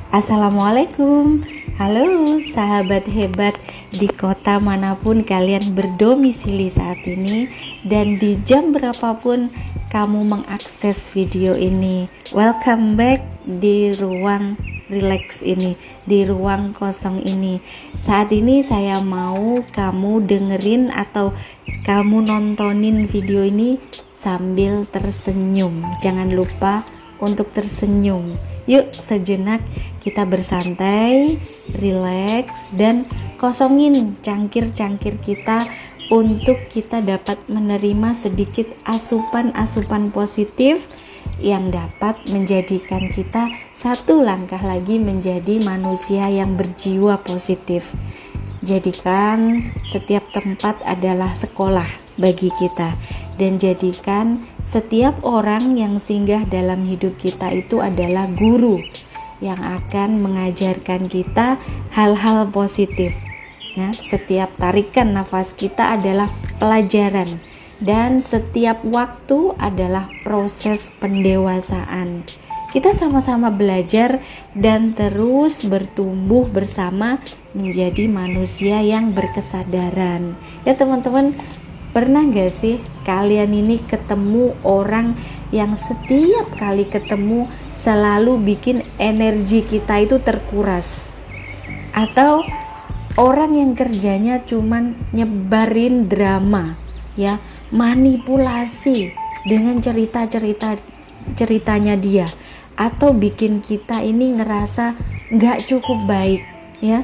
Assalamualaikum. Halo sahabat hebat di kota manapun kalian berdomisili saat ini dan di jam berapapun kamu mengakses video ini. Welcome back di ruang relax ini, di ruang kosong ini. Saat ini saya mau kamu dengerin atau kamu nontonin video ini sambil tersenyum. Jangan lupa untuk tersenyum. Yuk sejenak kita bersantai, relax, dan kosongin cangkir-cangkir kita untuk kita dapat menerima sedikit asupan-asupan positif yang dapat menjadikan kita satu langkah lagi menjadi manusia yang berjiwa positif. Jadikan setiap tempat adalah sekolah bagi kita, dan jadikan setiap orang yang singgah dalam hidup kita itu adalah guru yang akan mengajarkan kita hal-hal positif. Nah, setiap tarikan nafas kita adalah pelajaran, dan setiap waktu adalah proses pendewasaan. Kita sama-sama belajar dan terus bertumbuh bersama menjadi manusia yang berkesadaran. Ya teman-teman, pernah gak sih kalian ini ketemu orang yang setiap kali ketemu selalu bikin energi kita itu terkuras? Atau orang yang kerjanya cuman nyebarin drama, ya, manipulasi dengan ceritanya dia, atau bikin kita ini ngerasa gak cukup baik, ya.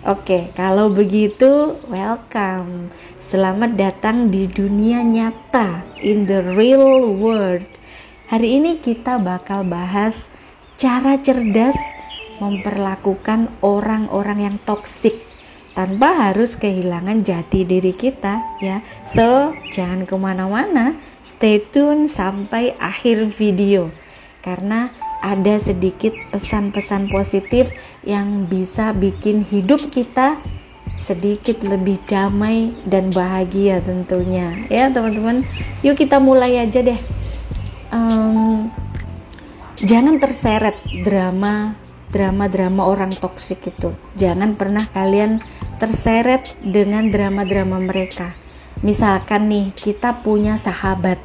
Oke, kalau begitu, welcome. Selamat datang di dunia nyata, in the real world. Hari ini kita bakal bahas cara cerdas memperlakukan orang-orang yang toksik tanpa harus kehilangan jati diri kita, ya. So, jangan kemana-mana, stay tune sampai akhir video, karena ada sedikit pesan-pesan positif yang bisa bikin hidup kita sedikit lebih damai dan bahagia tentunya, ya teman-teman. Yuk kita mulai aja deh. Jangan terseret drama orang toksik itu. Jangan pernah kalian terseret dengan drama-drama mereka. Misalkan nih, kita punya sahabat,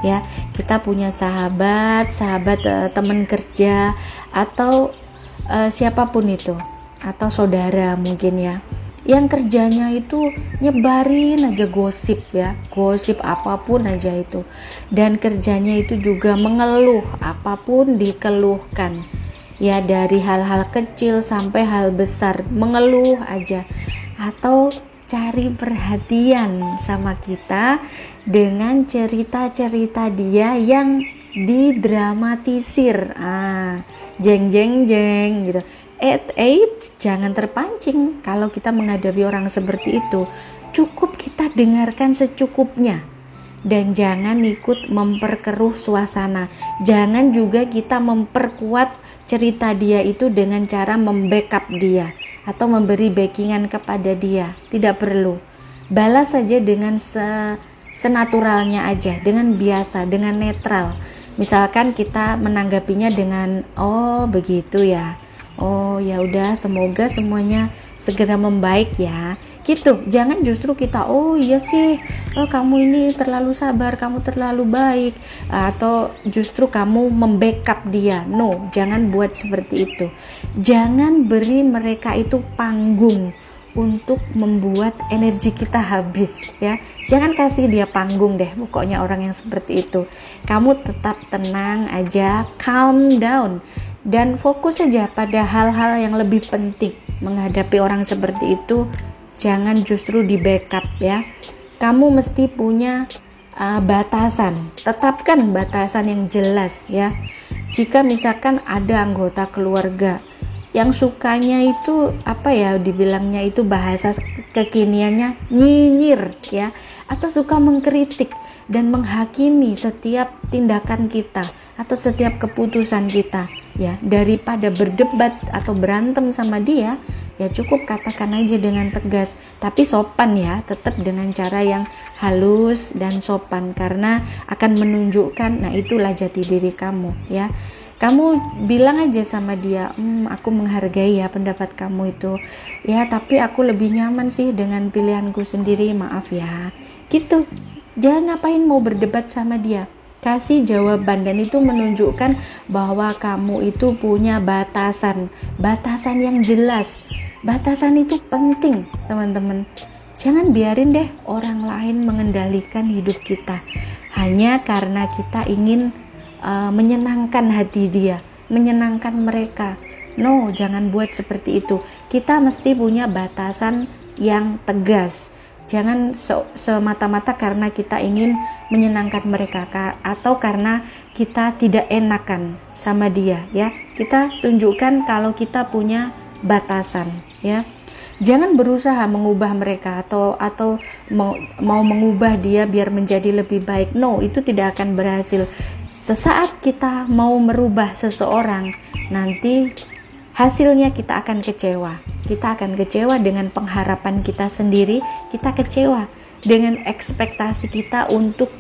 ya, kita punya sahabat teman kerja atau siapapun itu, atau saudara mungkin, ya, yang kerjanya itu nyebarin aja gosip, ya, gosip apapun aja itu, dan kerjanya itu juga mengeluh, apapun dikeluhkan, ya, dari hal-hal kecil sampai hal besar, mengeluh aja, atau cari perhatian sama kita dengan cerita-cerita dia yang didramatisir. Jeng gitu. Jangan terpancing kalau kita menghadapi orang seperti itu. Cukup kita dengarkan secukupnya, dan jangan ikut memperkeruh suasana. Jangan juga kita memperkuat cerita dia itu dengan cara membackup dia atau memberi backingan kepada dia. Tidak perlu. Balas saja dengan senaturalnya aja, dengan biasa, dengan netral. Misalkan kita menanggapinya dengan, oh begitu ya, oh ya udah, semoga semuanya segera membaik ya, gitu. Jangan justru kita, oh iya sih, oh, kamu ini terlalu sabar, kamu terlalu baik, atau justru kamu membackup dia. No, jangan buat seperti itu. Jangan beri mereka itu panggung untuk membuat energi kita habis, ya. Jangan kasih dia panggung deh, pokoknya orang yang seperti itu. Kamu tetap tenang aja, calm down, dan fokus saja pada hal-hal yang lebih penting. Menghadapi orang seperti itu, jangan justru di backup, ya. Kamu mesti punya batasan. Tetapkan batasan yang jelas, ya. Jika misalkan ada anggota keluarga yang sukanya itu dibilangnya itu bahasa kekiniannya nyinyir, ya, atau suka mengkritik dan menghakimi setiap tindakan kita atau setiap keputusan kita, ya, daripada berdebat atau berantem sama dia, ya cukup katakan aja dengan tegas, tapi sopan, ya, tetap dengan cara yang halus dan sopan, karena akan menunjukkan, nah itulah jati diri kamu, ya. Kamu bilang aja sama dia, aku menghargai ya pendapat kamu itu ya, tapi aku lebih nyaman sih dengan pilihanku sendiri, maaf ya, gitu. Jangan ngapain mau berdebat sama dia, kasih jawaban. Dan itu menunjukkan bahwa kamu itu punya batasan yang jelas. Batasan itu penting, teman-teman. Jangan biarin deh orang lain mengendalikan hidup kita hanya karena kita ingin menyenangkan hati dia, menyenangkan mereka. No, jangan buat seperti itu. Kita mesti punya batasan yang tegas. Jangan semata-mata karena kita ingin menyenangkan mereka atau karena kita tidak enakan sama dia, ya. Kita tunjukkan kalau kita punya batasan, ya. Jangan berusaha mengubah mereka atau mau mengubah dia biar menjadi lebih baik. No, itu tidak akan berhasil. Sesaat kita mau merubah seseorang, nanti hasilnya kita akan kecewa. Kita akan kecewa dengan pengharapan kita sendiri, kita kecewa dengan ekspektasi kita untuk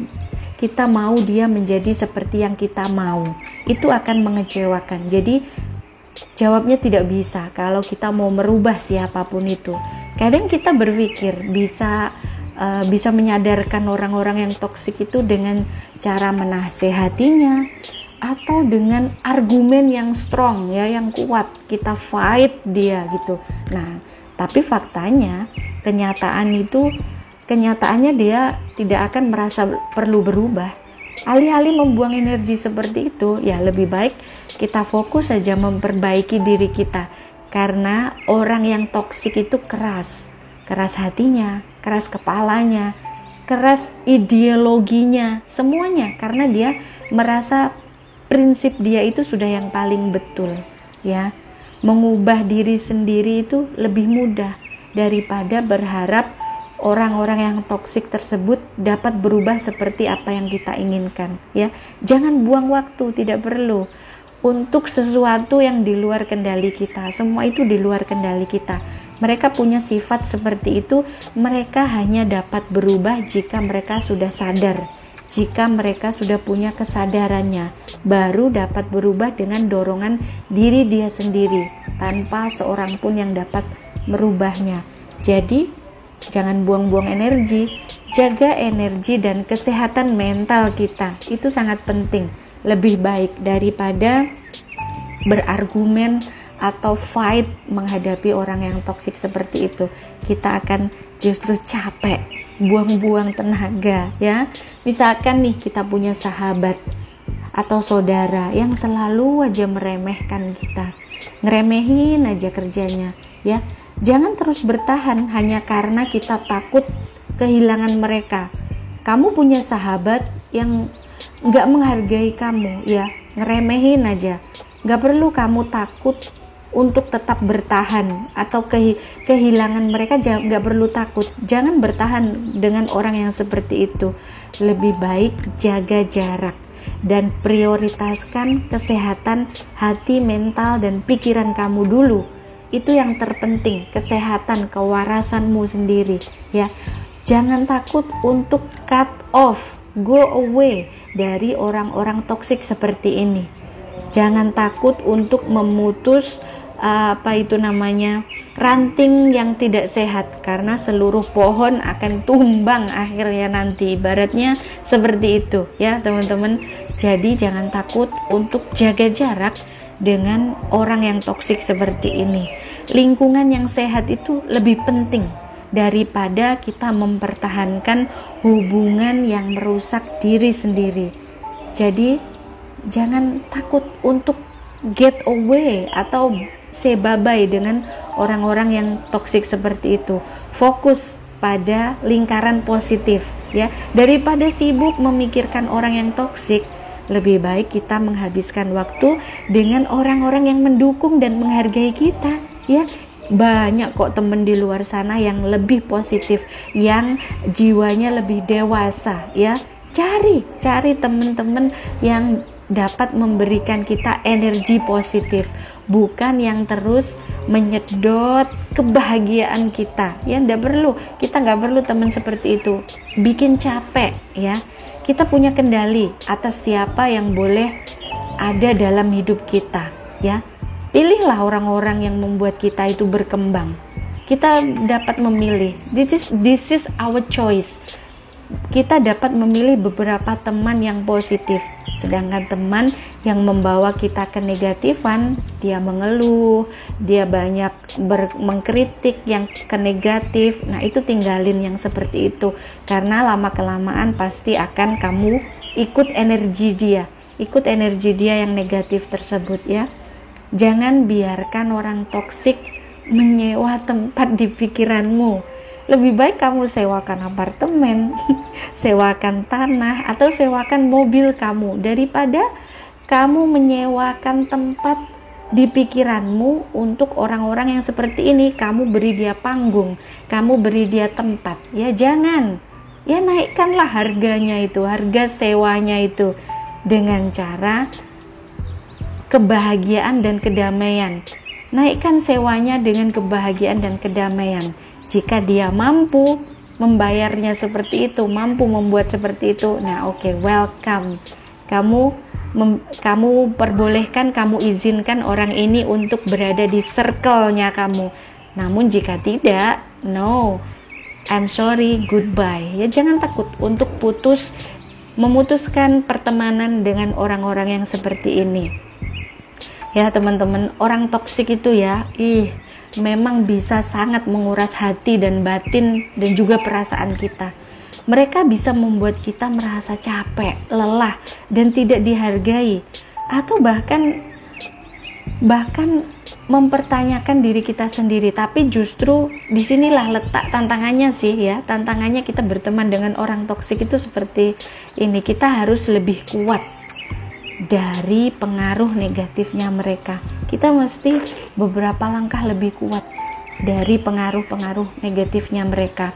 kita mau dia menjadi seperti yang kita mau. Itu akan mengecewakan. Jadi jawabnya tidak bisa kalau kita mau merubah siapapun itu. Kadang kita berpikir bisa menyadarkan orang-orang yang toksik itu dengan cara menasehatinya atau dengan argumen yang strong, ya, yang kuat, kita fight dia gitu. Nah, tapi faktanya kenyataannya dia tidak akan merasa perlu berubah. Alih-alih membuang energi seperti itu, ya lebih baik kita fokus saja memperbaiki diri kita. Karena orang yang toksik itu keras hatinya, keras kepalanya, keras ideologinya, semuanya, karena dia merasa prinsip dia itu sudah yang paling betul, ya. Mengubah diri sendiri itu lebih mudah daripada berharap orang-orang yang toksik tersebut dapat berubah seperti apa yang kita inginkan, ya. Jangan buang waktu, tidak perlu untuk sesuatu yang di luar kendali kita. Semua itu di luar kendali kita. Mereka punya sifat seperti itu, mereka hanya dapat berubah jika mereka sudah sadar, jika mereka sudah punya kesadarannya, baru dapat berubah dengan dorongan diri dia sendiri, tanpa seorang pun yang dapat merubahnya. Jadi, jangan buang-buang energi, jaga energi dan kesehatan mental kita, itu sangat penting, lebih baik daripada berargumen atau fight menghadapi orang yang toksik seperti itu. Kita akan justru capek, buang-buang tenaga, ya. Misalkan nih kita punya sahabat atau saudara yang selalu aja meremehkan kita, ngeremehin aja kerjanya, ya. Jangan terus bertahan hanya karena kita takut kehilangan mereka. Kamu punya sahabat yang nggak menghargai kamu, ya, ngeremehin aja. Nggak perlu kamu takut untuk tetap bertahan atau kehilangan mereka, nggak perlu takut. Jangan bertahan dengan orang yang seperti itu. Lebih baik jaga jarak dan prioritaskan kesehatan hati, mental, dan pikiran kamu dulu. Itu yang terpenting, kesehatan, kewarasanmu sendiri, ya. Jangan takut untuk cut off, go away dari orang-orang toksik seperti ini. Jangan takut untuk memutus ranting yang tidak sehat, karena seluruh pohon akan tumbang akhirnya nanti, ibaratnya seperti itu, ya teman-teman. Jadi jangan takut untuk jaga jarak dengan orang yang toksik seperti ini. Lingkungan yang sehat itu lebih penting daripada kita mempertahankan hubungan yang merusak diri sendiri. Jadi jangan takut untuk get away atau say bye-bye dengan orang-orang yang toksik seperti itu. Fokus pada lingkaran positif, ya. Daripada sibuk memikirkan orang yang toksik, lebih baik kita menghabiskan waktu dengan orang-orang yang mendukung dan menghargai kita, ya. Banyak kok temen di luar sana yang lebih positif, yang jiwanya lebih dewasa, ya. Cari teman-teman yang dapat memberikan kita energi positif, bukan yang terus menyedot kebahagiaan kita, ya. Kita nggak perlu teman seperti itu, bikin capek, ya. Kita punya kendali atas siapa yang boleh ada dalam hidup kita, ya. Pilihlah orang-orang yang membuat kita itu berkembang. Kita dapat memilih. This is our choice. Kita dapat memilih beberapa teman yang positif, sedangkan teman yang membawa kita ke negatifan, dia mengeluh, dia banyak mengkritik yang ke negatif. Nah, itu tinggalin yang seperti itu, karena lama-kelamaan pasti akan kamu ikut energi dia yang negatif tersebut, ya. Jangan biarkan orang toksik menyewa tempat di pikiranmu. Lebih baik kamu sewakan apartemen, sewakan tanah, atau sewakan mobil kamu, daripada kamu menyewakan tempat di pikiranmu untuk orang-orang yang seperti ini. Kamu beri dia panggung, kamu beri dia tempat. Ya jangan, ya naikkanlah harganya itu, harga sewanya itu, dengan cara kebahagiaan dan kedamaian. Naikkan sewanya dengan kebahagiaan dan kedamaian. Jika dia mampu membayarnya seperti itu, mampu membuat seperti itu, nah oke, welcome. Kamu perbolehkan, kamu izinkan orang ini untuk berada di circle-nya kamu. Namun jika tidak, no, I'm sorry, goodbye. Ya jangan takut untuk memutuskan pertemanan dengan orang-orang yang seperti ini. Ya teman-teman, orang toksik itu ya, memang bisa sangat menguras hati dan batin dan juga perasaan kita. Mereka bisa membuat kita merasa capek, lelah, dan tidak dihargai, atau bahkan mempertanyakan diri kita sendiri. Tapi justru disinilah letak tantangannya sih, ya. Tantangannya kita berteman dengan orang toksik itu seperti ini. Kita harus lebih kuat dari pengaruh negatifnya mereka. Kita mesti beberapa langkah lebih kuat dari pengaruh-pengaruh negatifnya mereka.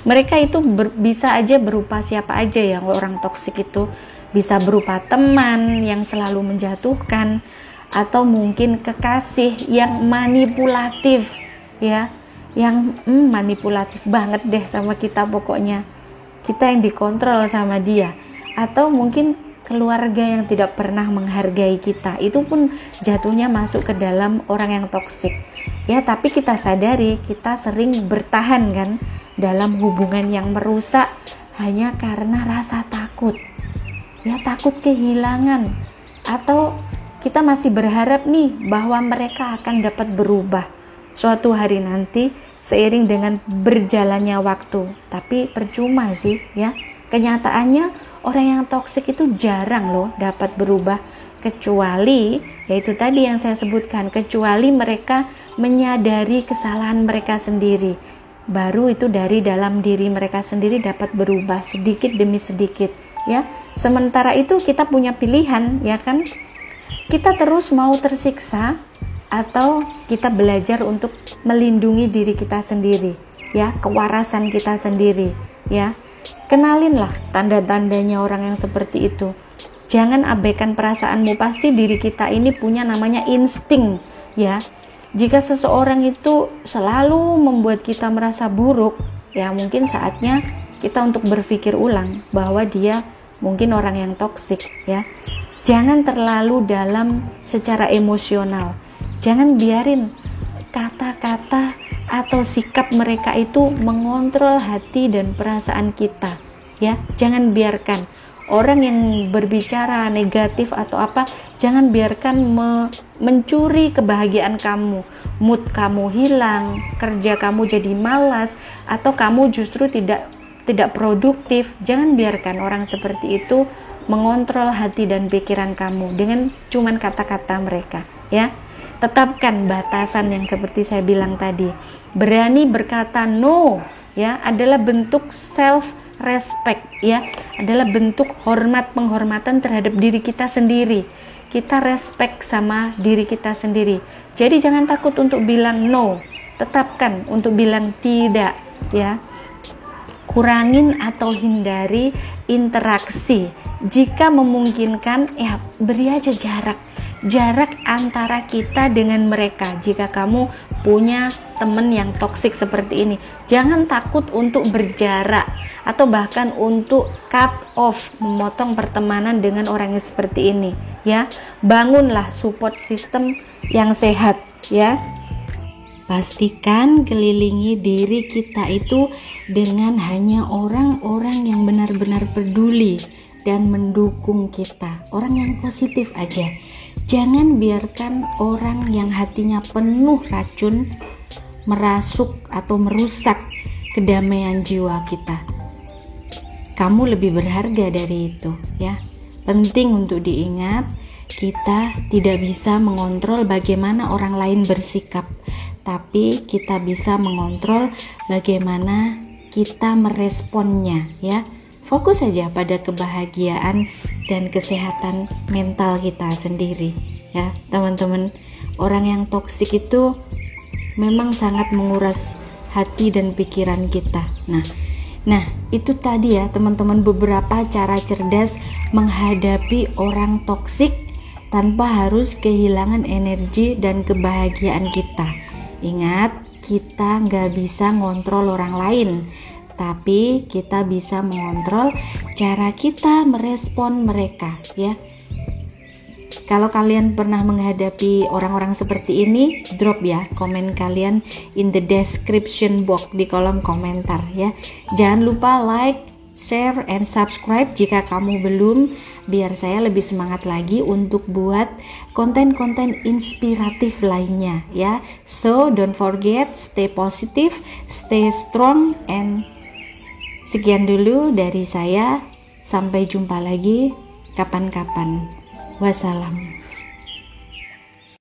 Mereka itu bisa aja berupa siapa aja ya. Orang toksik itu bisa berupa teman yang selalu menjatuhkan, atau mungkin kekasih yang manipulatif, ya, yang manipulatif banget deh sama kita. Pokoknya kita yang dikontrol sama dia, atau mungkin keluarga yang tidak pernah menghargai kita. Itu pun jatuhnya masuk ke dalam orang yang toksik, ya. Tapi kita sadari kita sering bertahan kan dalam hubungan yang merusak hanya karena rasa takut, ya, takut kehilangan, atau kita masih berharap nih bahwa mereka akan dapat berubah suatu hari nanti seiring dengan berjalannya waktu. Tapi percuma sih, ya. Kenyataannya orang yang toksik itu jarang loh dapat berubah, kecuali yaitu tadi yang saya sebutkan, kecuali mereka menyadari kesalahan mereka sendiri. Baru itu dari dalam diri mereka sendiri dapat berubah sedikit demi sedikit, ya. Sementara itu kita punya pilihan, ya kan? Kita terus mau tersiksa atau kita belajar untuk melindungi diri kita sendiri, ya, kewarasan kita sendiri, ya. Kenalinlah tanda-tandanya orang yang seperti itu. Jangan abaikan perasaanmu. Pasti diri kita ini punya namanya insting, ya. Jika seseorang itu selalu membuat kita merasa buruk, ya mungkin saatnya kita untuk berpikir ulang bahwa dia mungkin orang yang toksik, ya. Jangan terlalu dalam secara emosional. Jangan biarin kata-kata atau sikap mereka itu mengontrol hati dan perasaan kita, ya. Jangan biarkan orang yang berbicara negatif atau apa, jangan biarkan mencuri kebahagiaan kamu. Mood kamu hilang, kerja kamu jadi malas, atau kamu justru tidak produktif. Jangan biarkan orang seperti itu mengontrol hati dan pikiran kamu dengan cuman kata-kata mereka, ya. Tetapkan batasan yang seperti saya bilang tadi. Berani berkata no, ya, adalah bentuk self respect, ya, adalah bentuk penghormatan terhadap diri kita sendiri. Kita respect sama diri kita sendiri. Jadi jangan takut untuk bilang no. Tetapkan untuk bilang tidak, ya. Kurangin atau hindari interaksi. Jika memungkinkan, ya beri aja jarak antara kita dengan mereka. Jika kamu punya teman yang toksik seperti ini. Jangan takut untuk berjarak atau bahkan untuk cut off, memotong pertemanan dengan orang yang seperti ini ya. Bangunlah support system yang sehat ya. Pastikan kelilingi diri kita itu dengan hanya orang-orang yang benar-benar peduli dan mendukung kita, orang yang positif aja. Jangan biarkan orang yang hatinya penuh racun merasuk atau merusak kedamaian jiwa kita. Kamu lebih berharga dari itu ya. Penting untuk diingat, kita tidak bisa mengontrol bagaimana orang lain bersikap, tapi kita bisa mengontrol bagaimana kita meresponnya ya. Fokus saja pada kebahagiaan dan kesehatan mental kita sendiri ya teman-teman. Orang yang toksik itu memang sangat menguras hati dan pikiran kita. Nah itu tadi ya teman-teman, beberapa cara cerdas menghadapi orang toksik tanpa harus kehilangan energi dan kebahagiaan kita. Ingat, kita nggak bisa ngontrol orang lain, tapi kita bisa mengontrol cara kita merespon mereka ya. Kalau kalian pernah menghadapi orang-orang seperti ini, drop ya komen kalian in the description box di kolom komentar ya. Jangan lupa like, share, and subscribe jika kamu belum, biar saya lebih semangat lagi untuk buat konten-konten inspiratif lainnya ya. So don't forget, stay positive, stay strong, and sekian dulu dari saya. Sampai jumpa lagi kapan-kapan. Wassalam.